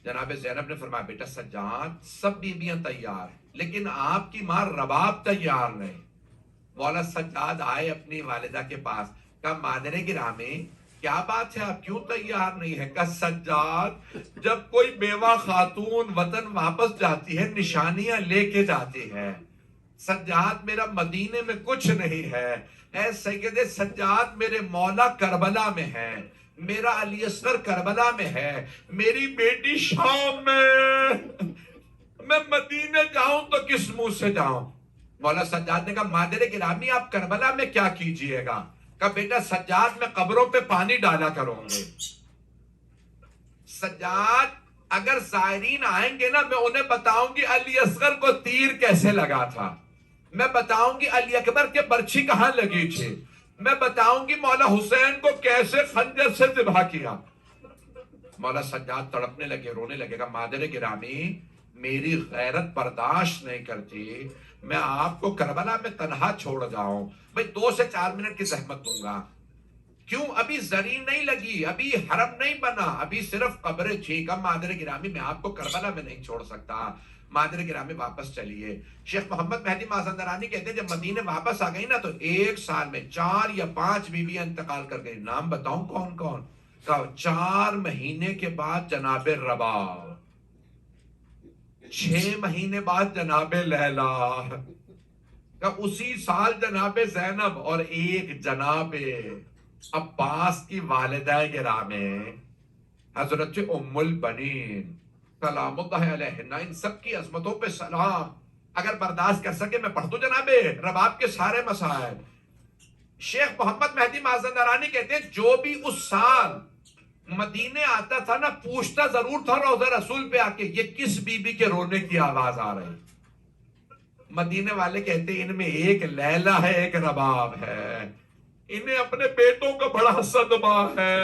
جناب زینب نے فرمایا بیٹا سجاد سب بیبیاں تیار ہیں لیکن آپ کی ماں رباب تیار نہیں. مولا سجاد آئے اپنی والدہ کے پاس، کہا مادر گرامی کیا بات ہے آپ کیوں تیار نہیں ہے؟ کہا سجاد جب کوئی بیوہ خاتون وطن واپس جاتی ہے نشانیاں لے کے جاتی ہے. سجاد میرا مدینے میں کچھ نہیں ہے، اے سید سجاد میرے مولا کربلا میں ہے، میرا علی اصغر کربلا میں ہے، میری بیٹی شام میں مدینے جاؤں تو کس منہ سے جاؤں؟ مولا سجاد نے کہا مادر گرامی آپ کربلا میں کیا کیجئے گا؟ کہا بیٹا سجاد میں قبروں پہ پانی ڈالا کروں گے. سجاد اگر زائرین آئیں گے نا میں انہیں بتاؤں گی علی اصغر کو تیر کیسے لگا تھا، میں بتاؤں گی علی اکبر کے برچھی کہاں لگی تھی، میں بتاؤں گی مولا حسین کو کیسے خنجر سے ذبح کیا۔ مولا سجاد تڑپنے لگے، رونے لگے گا مادر گرامی میری غیرت برداشت نہیں کرتی، میں آپ کو کربلا میں تنہا چھوڑ جاؤں، بھئی 2 سے 4 منٹ کی زحمت دوں گا۔ کیوں؟ ابھی زری نہیں لگی، ابھی حرم نہیں بنا، ابھی صرف قبر ٹھیک ہے مادر گرامی میں آپ کو کربلا میں نہیں چھوڑ سکتا، مادر گرامی واپس چلیے۔ شیخ محمد مہدی مازندرانی کہتے ہیں جب مدینے واپس آ گئی نا تو 1 سال میں 4 یا 5 بیویاں انتقال کر گئی۔ نام بتاؤں کون کون؟ 4 مہینے کے بعد جناب رباب، 6 مہینے بعد جناب لیلا، اسی سال جناب زینب، اور ایک جناب عباس کی والدہ گرامی حضرت ام البنین سلام اللہ علیہ، ان سب کی عظمتوں پہ سلام۔ اگر برداشت کر سکے میں پڑھ دوں جناب رباب کے سارے مسائل۔ شیخ محمد مہدی مازندرانی کہتے ہیں جو بھی اس سال مدینے آتا تھا نا پوچھتا ضرور تھا روضہ رسول پہ آ کے یہ کس بی بی کے رونے کی آواز آ رہی۔ مدینے والے کہتے ہیں ان میں ایک لیلا ہے ایک رباب ہے، انہیں اپنے بیٹوں کا بڑا صدمہ ہے۔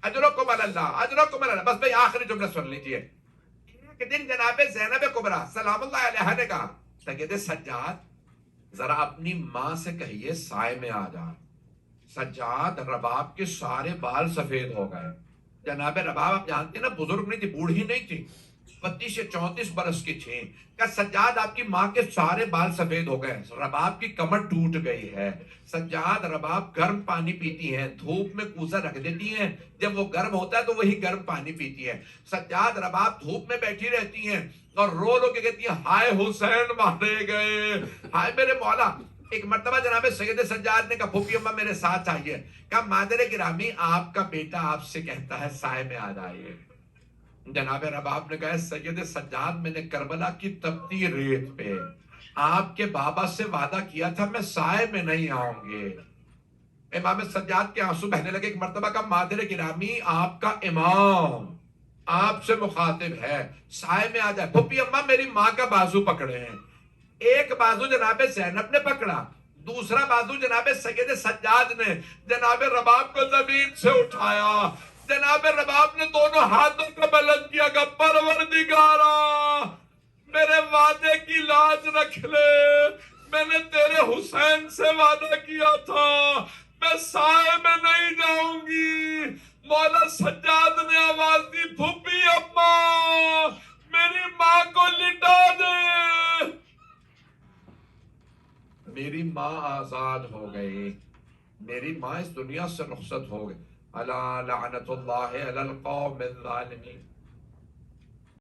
اجرکم اللہ اجرکم اللہ۔ بس بھئی آخری جملہ سن لیجئے۔ ایک دن جناب زینب کبریٰ سلام اللہ علیہ نے کہا سید سجاد ذرا اپنی ماں سے کہیے سائے میں آ جا۔ سجاد رباب کے سارے بال سفید ہو گئے۔ جناب رباب آپ جانتے ہیں نا بزرگ نہیں تھی، بوڑھی نہیں تھی، 32 سے 34 برس کی تھی۔ کہ سجاد آپ کی ماں کے سارے بال سفید ہو گئے، رباب کی کمر ٹوٹ گئی ہے۔ سجاد رباب گرم پانی پیتی ہیں، دھوپ میں کوزہ رکھ دیتی ہیں، جب وہ گرم ہوتا ہے تو وہی گرم پانی پیتی ہے۔ سجاد رباب دھوپ میں بیٹھی رہتی ہیں اور رو رو کے کہتی ہیں ہائے حسین مارے گئے، ہائے میرے مولا۔ ایک مرتبہ جناب سید سجاد نے کہا پھوپھی اماں میرے ساتھ آئیے۔ کہا مادر گرامی آپ کا بیٹا آپ سے کہتا ہے سائے میں آ جائیے۔ جناب رباب نے کہا سید سجاد میں نے کربلا کی تپتی ریت پہ آپ کے بابا سے وعدہ کیا تھا میں سائے میں نہیں آؤں گے۔ امام سجاد کے آنسو بہنے لگے۔ ایک مرتبہ کا مادر گرامی آپ کا امام آپ سے مخاطب ہے، سائے میں آ جائے۔ پھوپھی اماں میری ماں کا بازو پکڑے ہیں، ایک بازو جناب زینب نے پکڑا، دوسرا بازو جناب سید سجاد نے جناب رباب کو زمین سے اٹھایا۔ جناب رباب نے دونوں ہاتھوں کو بلند کیا کہ پروردگارا میرے وعدے کی لاج رکھ لے، میں نے تیرے حسین سے وعدہ کیا تھا میں سائے میں نہیں جاؤں گی۔ مولا سجاد نے آواز دی پھوپھی اماں میری ماں کو لٹا دے۔ میری ماں آزاد ہو گئی، میری ماں اس دنیا سے رخصت ہو گئی۔ الا لعنت اللہ علی القوم الظالمین۔